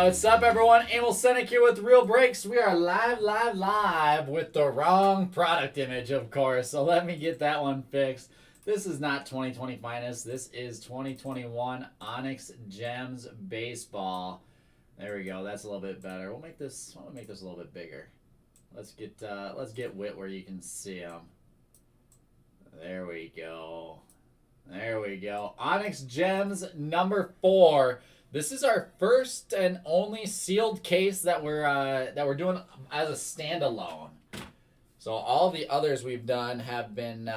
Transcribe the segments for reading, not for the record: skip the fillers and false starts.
What's up, everyone? Emil Senek here with Real Breaks. We are live with the wrong product image, of course. So let me get that one fixed. This is not 2020 Finest. This is 2021 Onyx Gems Baseball. There we go. That's a little bit better. We'll make this a little bit bigger. Let's get Witt where you can see him. There we go. There we go. Onyx Gems number 4. This is our first and only sealed case that we're doing as a standalone. So all the others we've done have been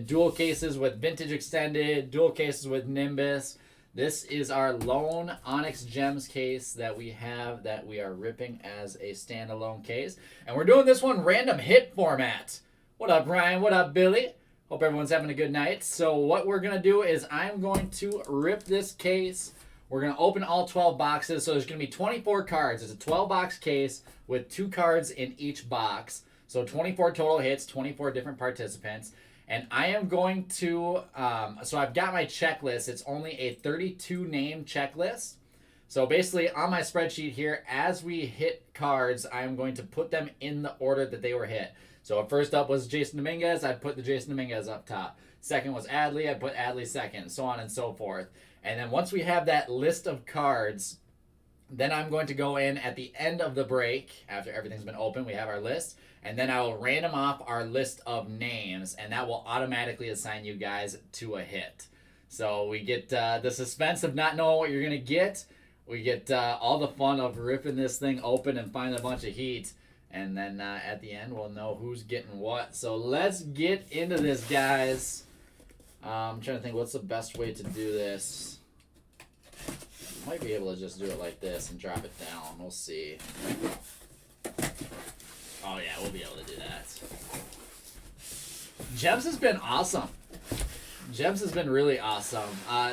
dual cases with Vintage Extended, dual cases with Nimbus. This is our lone Onyx Gems case that we are ripping as a standalone case, and we're doing this one random hit format. What up, Ryan? What up, Billy? Hope everyone's having a good night. So what we're going to do is I'm going to rip this case. We're going to open all 12 boxes. So there's going to be 24 cards. It's a 12-box case with 2 cards in each box. So 24 total hits, 24 different participants. And I am going to, so I've got my checklist. It's only a 32-name checklist. So basically on my spreadsheet here, as we hit cards, I'm going to put them in the order that they were hit. So first up was Jason Dominguez. I'd put the Jason Dominguez up top. Second was Adley. I'd put Adley second, so on and so forth. And then once we have that list of cards, then I'm going to go in at the end of the break, after everything's been open, we have our list, and then I will random off our list of names, and that will automatically assign you guys to a hit. So we get the suspense of not knowing what you're going to get. We get all the fun of ripping this thing open and finding a bunch of heat. And then at the end, we'll know who's getting what. So let's get into this, guys. I'm trying to think what's the best way to do this. Might be able to just do it like this and drop it down. We'll see. Oh, yeah, we'll be able to do that. Gems has been awesome. Gems has been really awesome.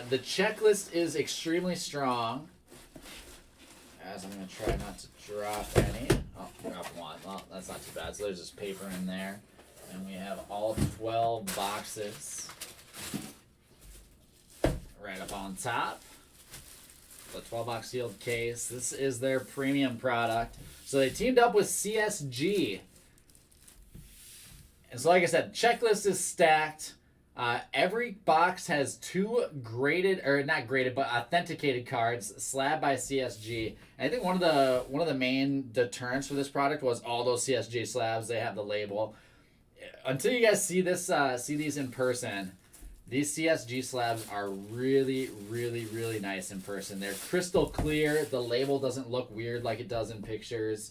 The checklist is extremely strong. As I'm going to try not to drop any. Oh, drop one. Well, that's not too bad. So there's just paper in there. And we have all 12 boxes right up on top. The 12-box sealed case. This is their premium product. So they teamed up with CSG. And so like I said, checklist is stacked. Every box has 2 graded, or not graded, but authenticated cards slabbed by CSG. And I think one of the main deterrents for this product was all those CSG slabs. They have the label. Until you guys see this, see these in person, these CSG slabs are really, really, really nice in person. They're crystal clear. The label doesn't look weird like it does in pictures.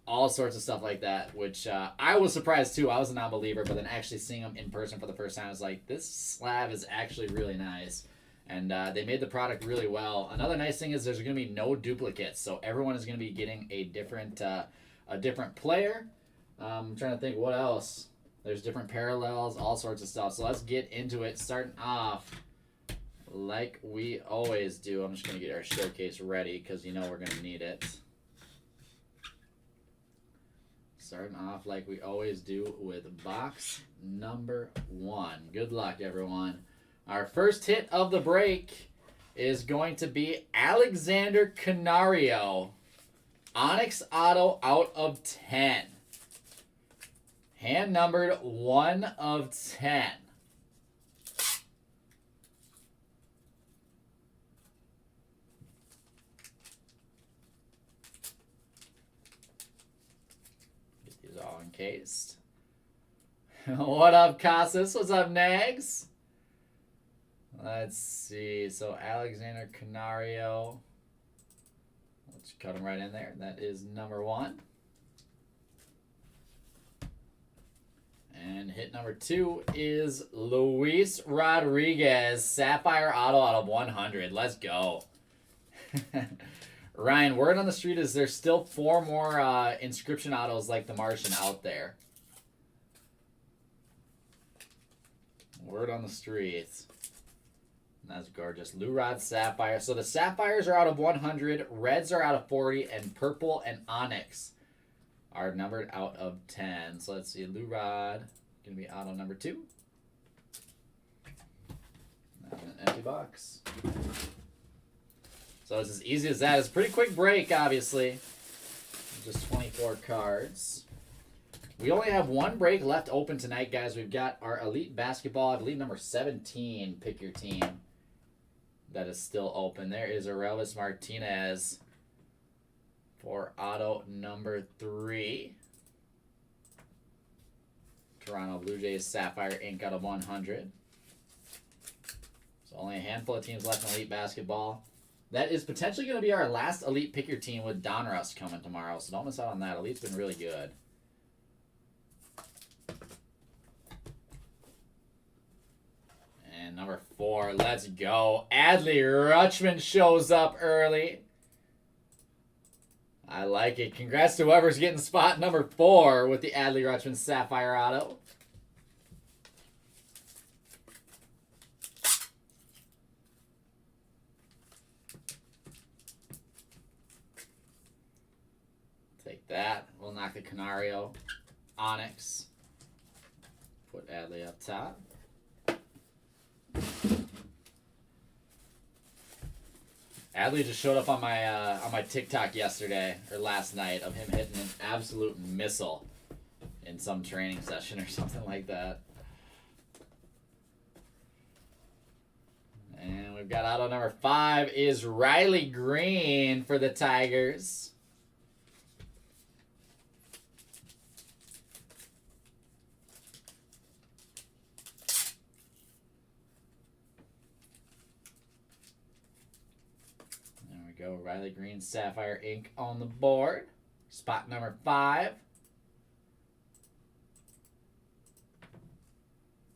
All sorts of stuff like that, which I was surprised too. I was a non-believer, but then actually seeing them in person for the first time, I was like, this slab is actually really nice. And they made the product really well. Another nice thing is there's going to be no duplicates, so everyone is going to be getting a different player. I'm trying to think what else. There's different parallels, all sorts of stuff. So let's get into it, starting off like we always do. I'm just going to get our showcase ready because you know we're going to need it. Starting off like we always do with box number 1. Good luck, everyone. Our first hit of the break is going to be Alexander Canario. Onyx Auto out of 10. Hand numbered 1 of 10. All encased. What up, Casas? What's up, Nags? Let's see. So Alexander Canario. Let's cut him right in there. That is number 1. And hit number 2 is Rhys Rodriguez. Sapphire Auto out of 100. Let's go. Ryan, word on the street is there's still 4 more inscription autos like the Martian out there. Word on the streets. That's gorgeous. Lou Rod Sapphire. So the Sapphires are out of 100, Reds are out of 40, and Purple and Onyx are numbered out of 10. So let's see. Lou Rod going to be auto number 2. Now an empty box. So it's as easy as that. It's a pretty quick break, obviously. Just 24 cards. We only have one break left open tonight, guys. We've got our Elite Basketball, I believe number 17, pick your team, that is still open. There is Aurelvis Martinez for auto number 3. Toronto Blue Jays Sapphire Ink out of 100. So only a handful of teams left in Elite Basketball. That is potentially going to be our last Elite Pick Your Team with Donruss coming tomorrow, so don't miss out on that. Elite's been really good. And number 4, let's go. Adley Rutschman shows up early. I like it. Congrats to whoever's getting spot number 4 with the Adley Rutschman Sapphire Auto. Take that. We'll knock the Canario. Onyx. Put Adley up top. Adley just showed up on my TikTok yesterday or last night of him hitting an absolute missile in some training session or something like that. And we've got auto number 5 is Riley Green for the Tigers. Go Riley Green Sapphire Ink on the board. Spot number 5.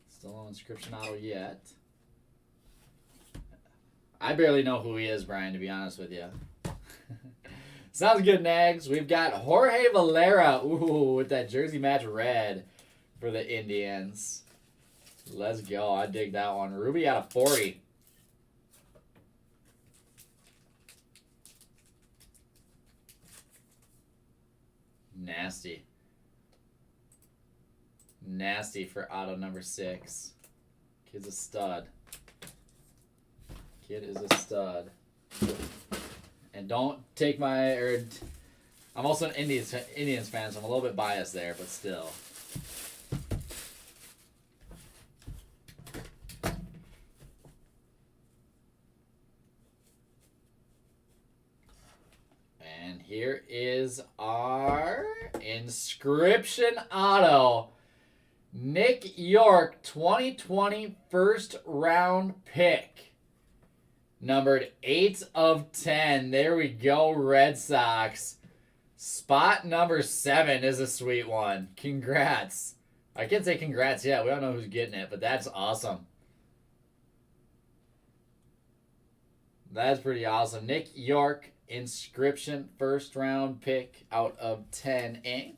Still no inscription auto yet. I barely know who he is, Brian, to be honest with you. Sounds good, Nags. We've got Jorge Valera. Ooh, with that jersey match red for the Indians. Let's go. I dig that one. Ruby out of 40. Nasty. Nasty for auto number 6. Kid's a stud. Kid is a stud. And don't take my... I'm also an Indians fan, so I'm a little bit biased there, but still. And here is our inscription auto. Nick York, 2020 first round pick. Numbered 8 of 10. There we go, Red Sox. Spot number 7 is a sweet one. Congrats. I can't say congrats yet. We don't know who's getting it, but that's awesome. That's pretty awesome. Nick York, inscription, first round pick out of 10 ink.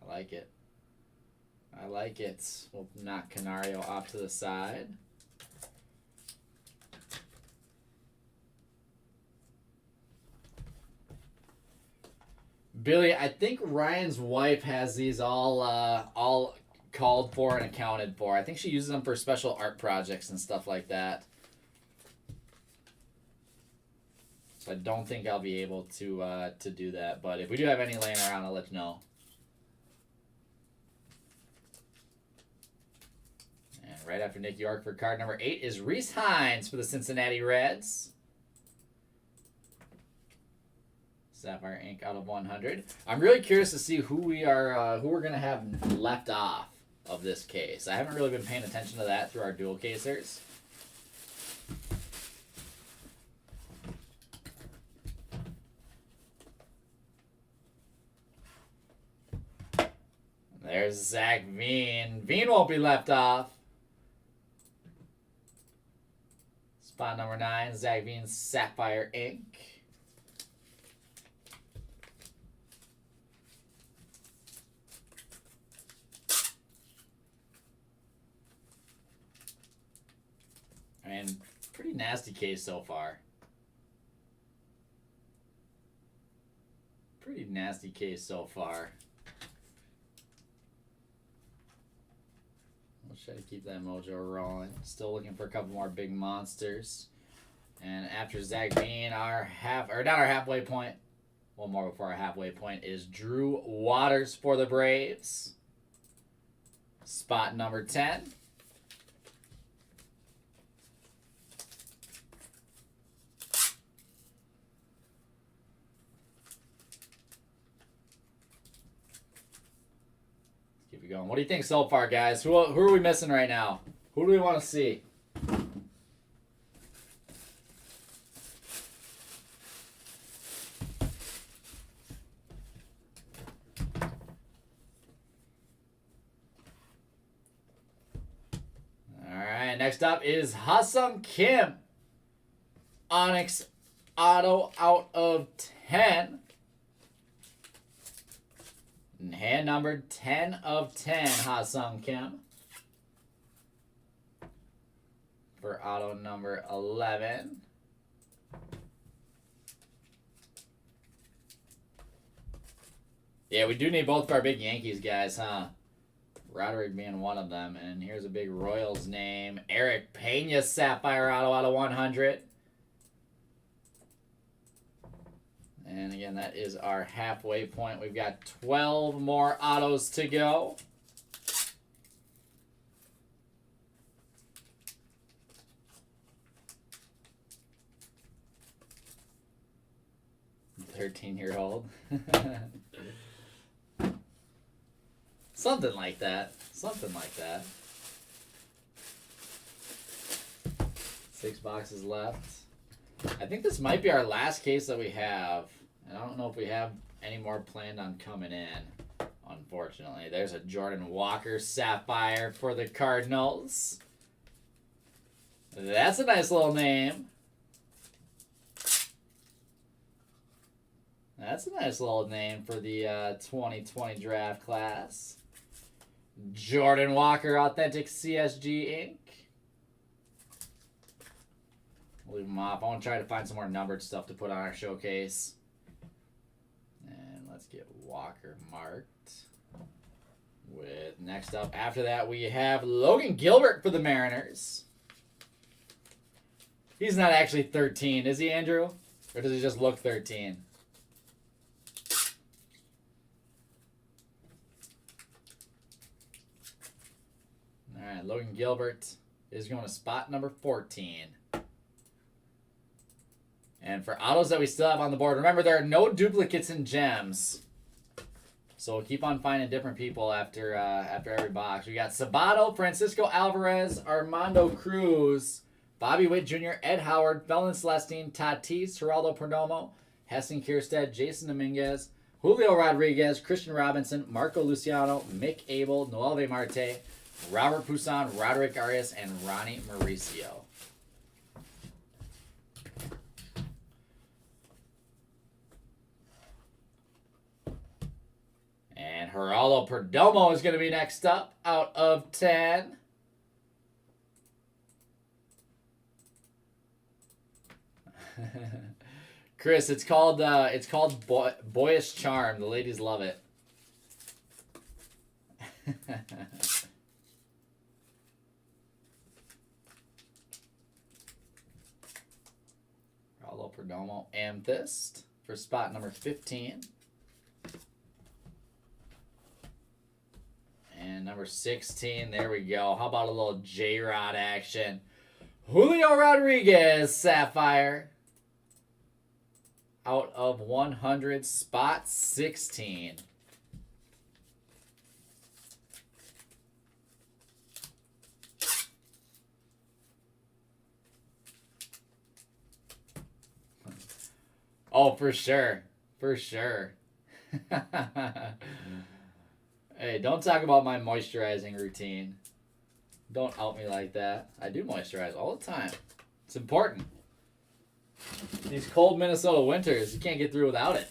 I like it. I like it. We'll knock Canario off to the side. Billy, I think Ryan's wife has these all called for and accounted for. I think she uses them for special art projects and stuff like that. So I don't think I'll be able to do that. But if we do have any laying around, I'll let you know. And right after Nick York for card number 8 is Rhys Hoskins for the Cincinnati Reds. Sapphire Ink out of 100. I'm really curious to see who we're gonna have left off of this case. I haven't really been paying attention to that through our dual casers. There's Zach Veen. Veen won't be left off. Spot number 9, Zach Veen's Sapphire Ink. And pretty nasty case so far. nasty case so far. We'll try to keep that mojo rolling. Still looking for a couple more big monsters. And after Zach being our not our halfway point, one more before our halfway point is Drew Waters for the Braves. Spot number 10. Keep it going. What do you think so far, guys? Who are we missing right now? Who do we want to see? Next up is Hassam Kim. Onyx auto out of 10. And hand numbered 10 of 10, Hassam Kim. For auto number 11. Yeah, we do need both of our big Yankees guys, huh? Rodriguez being one of them. And here's a big Royals name. Eric Pena, Sapphire Auto out of 100. And again, that is our halfway point. We've got 12 more autos to go. "13-year-old." Something like that. Something like that. 6 boxes left. I think this might be our last case that we have. And I don't know if we have any more planned on coming in, unfortunately. There's a Jordan Walker Sapphire for the Cardinals. That's a nice little name. That's a nice little name for the 2020 draft class. Jordan Walker Authentic CSG Inc. We'll leave them off. I want to try to find some more numbered stuff to put on our showcase. And let's get Walker marked. With next up after that we have Logan Gilbert for the Mariners. He's not actually 13, is he, Andrew? Or does he just look 13? Alright, Logan Gilbert is going to spot number 14. And for autos that we still have on the board, remember there are no duplicates in gems. So we'll keep on finding different people after every box. We got Sabato, Francisco Alvarez, Armando Cruz, Bobby Witt Jr., Ed Howard, Felon Celestine, Tatis, Geraldo Perdomo, Heston Kierstead, Jason Dominguez, Julio Rodriguez, Christian Robinson, Marco Luciano, Mick Abel, Noelve Marte, Robert Busan, Roderick Arias, and Ronnie Mauricio. And Geraldo Perdomo is going to be next up out of 10. Chris, it's called Boyish Charm. The ladies love it. Geraldo Perdomo Amethyst for spot number 15. And number 16, there we go. How about a little J-Rod action? Julio Rodriguez Sapphire out of 100, spot 16. Oh, for sure. For sure. Hey, don't talk about my moisturizing routine. Don't out me like that. I do moisturize all the time. It's important. These cold Minnesota winters, you can't get through without it.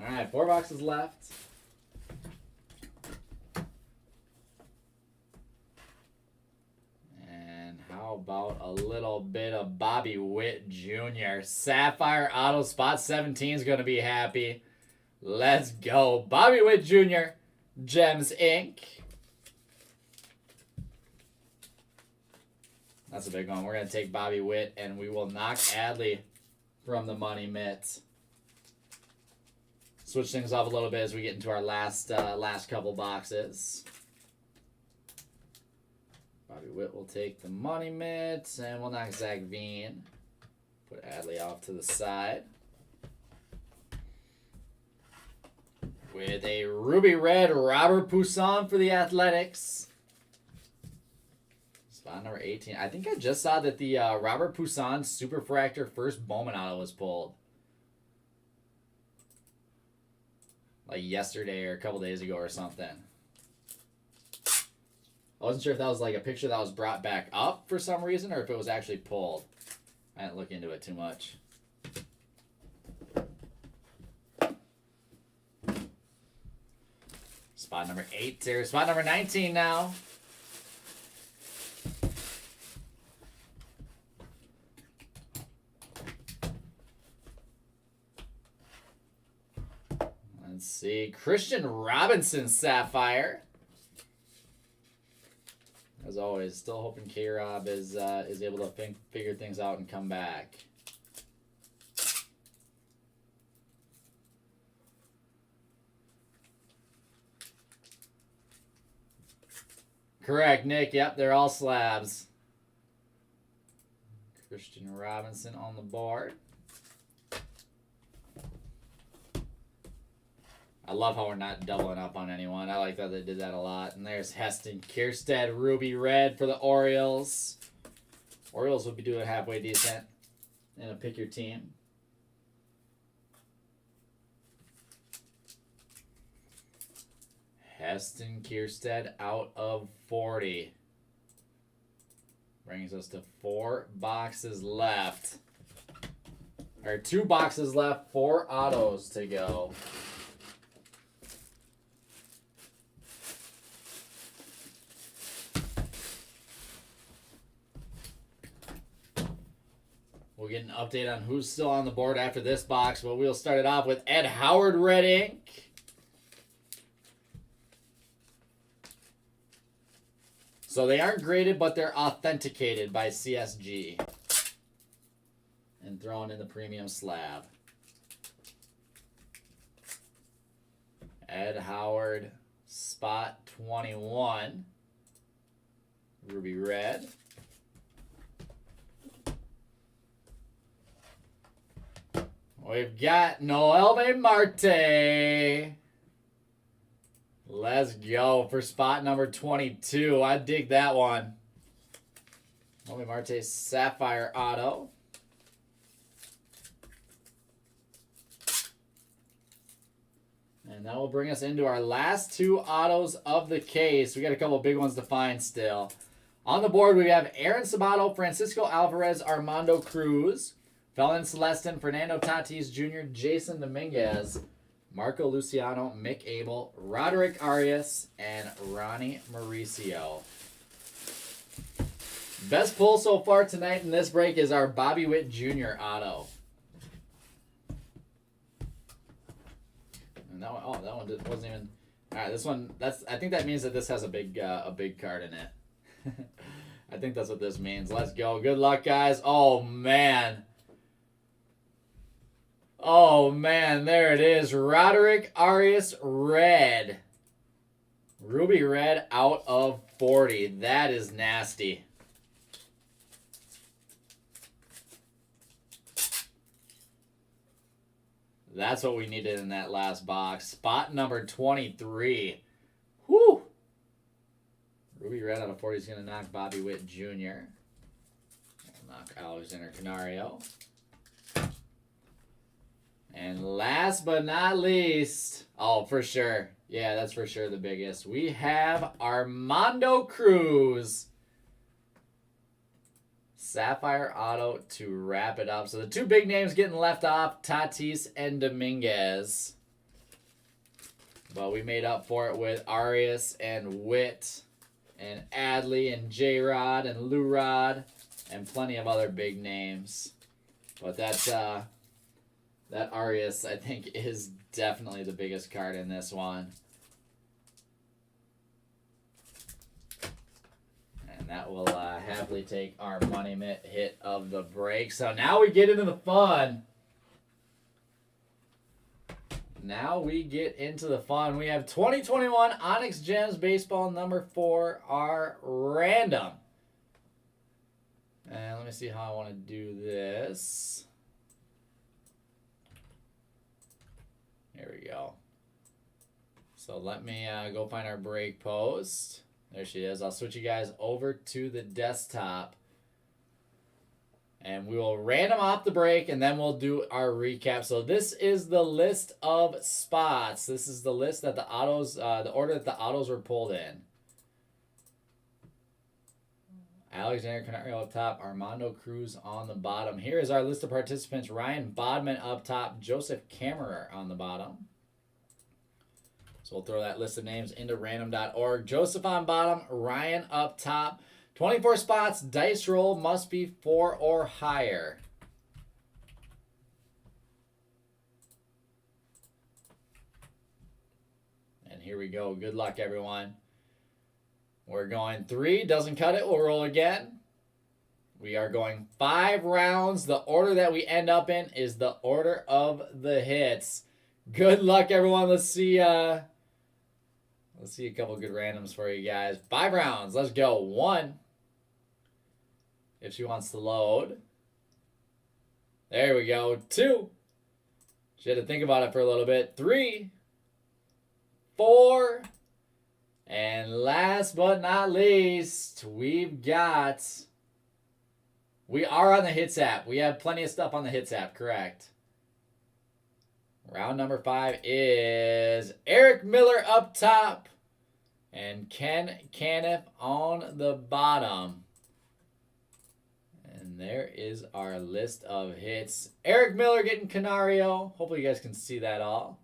All right, 4 boxes left. And how about a little bit of Bobby Bobby Witt Jr. Sapphire Auto spot 17 is going to be happy. Let's go. Bobby Witt Jr. Gems Inc. That's a big one. We're going to take Bobby Witt, and we will knock Adley from the money mitt. Switch things up a little bit as we get into our last couple boxes. Bobby Witt will take the money mitt, and we'll knock Zach Veen. Put Adley off to the side. With a ruby red Robert Busan for the Athletics. Spot number 18. I think I just saw that the Robert Busan Superfractor first Bowman auto was pulled. Like yesterday or a couple days ago or something. I wasn't sure if that was like a picture that was brought back up for some reason or if it was actually pulled. I didn't look into it too much. Spot number 8 here. Spot number 19 now. Let's see. Christian Robinson Sapphire. As always, still hoping K-Rob is able to figure things out and come back. Correct, Nick. Yep, they're all slabs. Christian Robinson on the board. I love how we're not doubling up on anyone. I like that they did that a lot. And there's Heston Kierstead, Ruby Red for the Orioles. Orioles would be doing halfway decent in a pick your team. Heston Kierstead out of 40. Brings us to 4 boxes left. Or 2 boxes left, 4 autos to go. We'll get an update on who's still on the board after this box, but we'll start it off with Ed Howard Red Ink. So they aren't graded, but they're authenticated by CSG. And thrown in the premium slab. Ed Howard, spot 21. Ruby Red. We've got Noelbe Marte. Let's go for spot number 22. I dig that one. Noelbe Marte Sapphire Auto. And that will bring us into our last 2 autos of the case. We got a couple big ones to find still. On the board, we have Aaron Sabato, Francisco Alvarez, Armando Cruz, Felon Celestin, Fernando Tatis Jr., Jason Dominguez, Marco Luciano, Mick Abel, Roderick Arias, and Ronnie Mauricio. Best pull so far tonight in this break is our Bobby Witt Jr. auto. And that one, that one wasn't even. All right, this one. I think that means that this has a big card in it. I think that's what this means. Let's go. Good luck, guys. Oh man. Oh, man, there it is. Roderick Arias Red. Ruby Red out of 40. That is nasty. That's what we needed in that last box. Spot number 23. Whew. Ruby Red out of 40 is going to knock Bobby Witt Jr. Knock Alexander Canario. And last but not least, oh, for sure. Yeah, that's for sure the biggest. We have Armando Cruz. Sapphire Auto to wrap it up. So the 2 big names getting left off, Tatis and Dominguez. But we made up for it with Arias and Witt and Adley and J-Rod and Lou Rod and plenty of other big names. But that Arias, I think, is definitely the biggest card in this one. And that will happily take our money mitt hit of the break. So now we get into the fun. Now we get into the fun. We have 2021 Onyx Gems Baseball number 4, our random. And let me see how I want to do this. Here we go. So let me go find our break post. There she is. I'll switch you guys over to the desktop. And we will random off the break, and then we'll do our recap. So this is the list of spots. This is the list that the autos, the order that the autos were pulled in. Alexander Canario up top, Armando Cruz on the bottom. Here is our list of participants. Ryan Bodman up top, Joseph Kammerer on the bottom. So we'll throw that list of names into random.org. Joseph on bottom, Ryan up top. 24 spots, dice roll must be 4 or higher. And here we go. Good luck, everyone. We're going 3. Doesn't cut it. We'll roll again. We are going 5 rounds. The order that we end up in is the order of the hits. Good luck, everyone. Let's see a couple good randoms for you guys. 5 rounds. Let's go. 1. If she wants to load. There we go. 2. She had to think about it for a little bit. 3. 4. And last but not least, we are on the Hits app. We have plenty of stuff on the Hits app, correct? Round number 5 is Eric Miller up top and Ken Caniff on the bottom. And there is our list of hits. Eric Miller getting Canario. Hopefully you guys can see that all.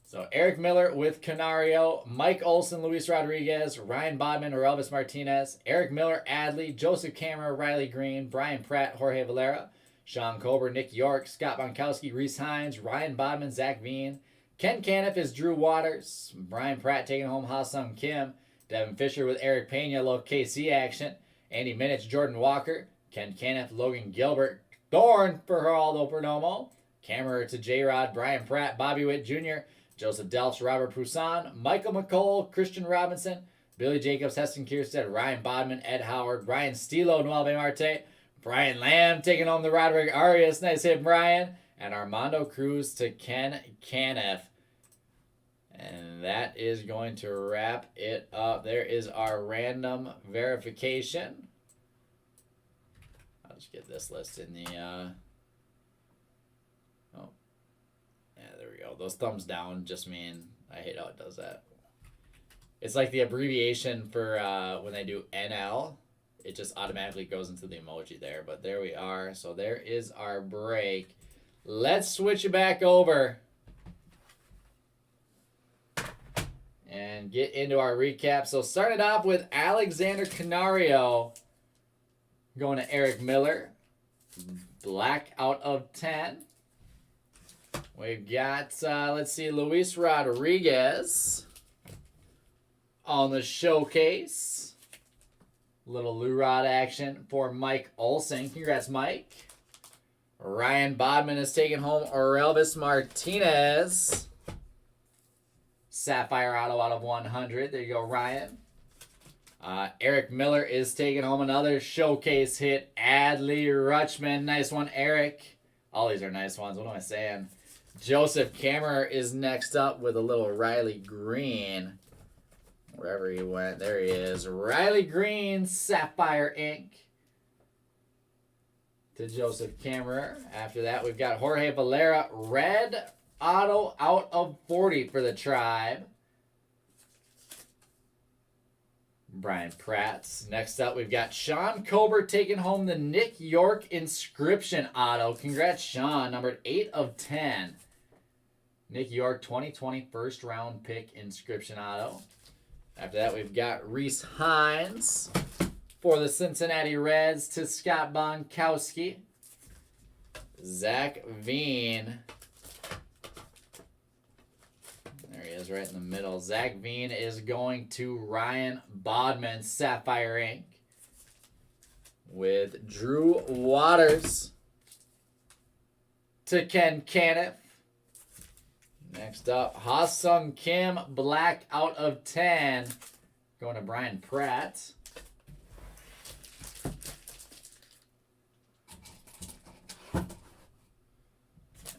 So Eric Miller with Canario, Mike Olson, Luis Rodriguez, Ryan Bodman, Orelvis Martinez, Eric Miller, Adley, Joseph Kammerer, Riley Green, Brian Pratt, Jorge Valera, Sean Kober, Nick York, Scott Bonkowski, Rhys Hines, Ryan Bodman, Zach Veen. Ken Caniff is Drew Waters. Brian Pratt taking home Hassam Kim. Devin Fisher with Eric Pena, little KC action. Andy Minich, Jordan Walker. Ken Caniff, Logan Gilbert. Thorn for Geraldo Perdomo. Kammerer to J-Rod, Brian Pratt, Bobby Witt Jr., Joseph Delch, Robert Busan, Michael McCole, Christian Robinson, Billy Jacobs, Heston Kierstead, Ryan Bodman, Ed Howard, Brian Stilo, Nueve Marte, Brian Lamb taking home the Roderick Arias. Nice hit, Brian. And Armando Cruz to Ken Caniff. And that is going to wrap it up. There is our random verification. I'll just get this list in the... Oh. Yeah, there we go. Those thumbs down just mean... I hate how it does that. It's like the abbreviation for when they do NL. It just automatically goes into the emoji there. But there we are. So there is our break. Let's switch it back over and get into our recap. So started off with Alexander Canario going to Eric Miller. Black out of 10. We've got, let's see, Luis Rodriguez on the showcase. Little Lou Rod action for Mike Olson. Congrats, Mike. Ryan Bodman is taking home Orelvis Martinez. Sapphire Auto out of 100. There you go, Ryan. Eric Miller is taking home another showcase hit. Adley Rutschman. Nice one, Eric. All these are nice ones. What am I saying? Joseph Kammerer is next up with a little Riley Green. Wherever he went. There he is. Riley Green, Sapphire Ink. To Joseph Kammerer. After that, we've got Jorge Valera. Red Auto out of 40 for the Tribe. Brian Pratt's. Next up, we've got Sean Kober taking home the Nick York Inscription Auto. Congrats, Sean. Numbered 8 of 10. Nick York, 2020 first round pick Inscription Auto. After that, we've got Rhys Hoskins for the Cincinnati Reds to Scott Bonkowski. Zach Veen. There he is right in the middle. Zach Veen is going to Ryan Bodman, Sapphire Ink. With Drew Waters to Ken Caniff. Next up, Hassam Kim, black out of 10. Going to Brian Pratt.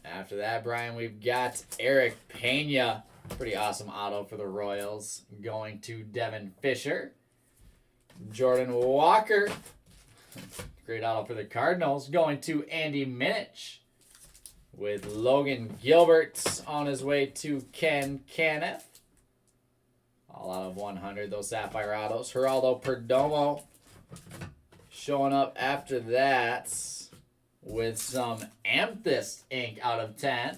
After that, Brian, we've got Eric Pena. Pretty awesome auto for the Royals. Going to Devin Fisher. Jordan Walker. Great auto for the Cardinals. Going to Andy Minich. With Logan Gilbert on his way to Ken Caniff. All out of 100, those Sapphire autos. Geraldo Perdomo showing up after that with some Amethyst ink out of 10.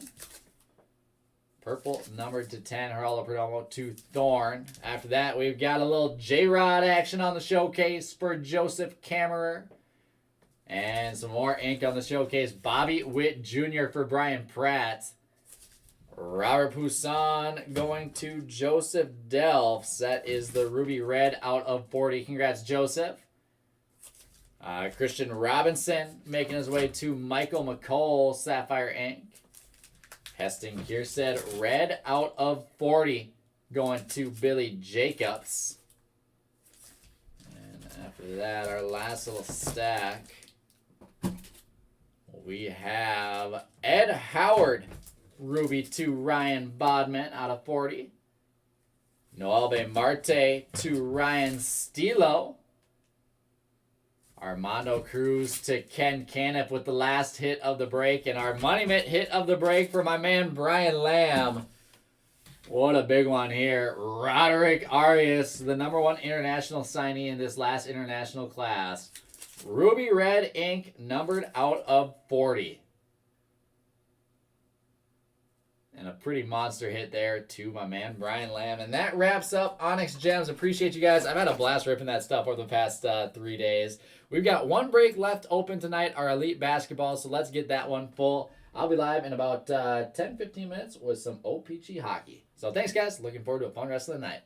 Purple numbered to 10, Geraldo Perdomo to Thorn. After that, we've got a little J-Rod action on the showcase for Joseph Kammerer. And some more ink on the showcase. Bobby Witt Jr. for Brian Pratt. Robert Busan going to Joseph Delphs. That is the Ruby Red out of 40. Congrats, Joseph. Christian Robinson making his way to Michael McColl, Sapphire Ink. Heston Kierstead, Red out of 40. Going to Billy Jacobs. And after that, our last little stack. We have Ed Howard, Ruby to Ryan Bodman out of 40. Noelbe Marte to Ryan Stilo. Armando Cruz to Ken Caniff with the last hit of the break. And our Money Mitt hit of the break for my man Brian Lamb. What a big one here. Roderick Arias, the #1 international signee in this last international class. Ruby Red ink numbered out of 40. And a pretty monster hit there to my man Brian Lamb. And that wraps up Onyx Gems. Appreciate you guys. I've had a blast ripping that stuff over the past 3 days. We've got one break left open tonight, our Elite Basketball. So let's get that one full. I'll be live in about 10-15 minutes with some OPG hockey. So thanks, guys. Looking forward to a fun rest of the night.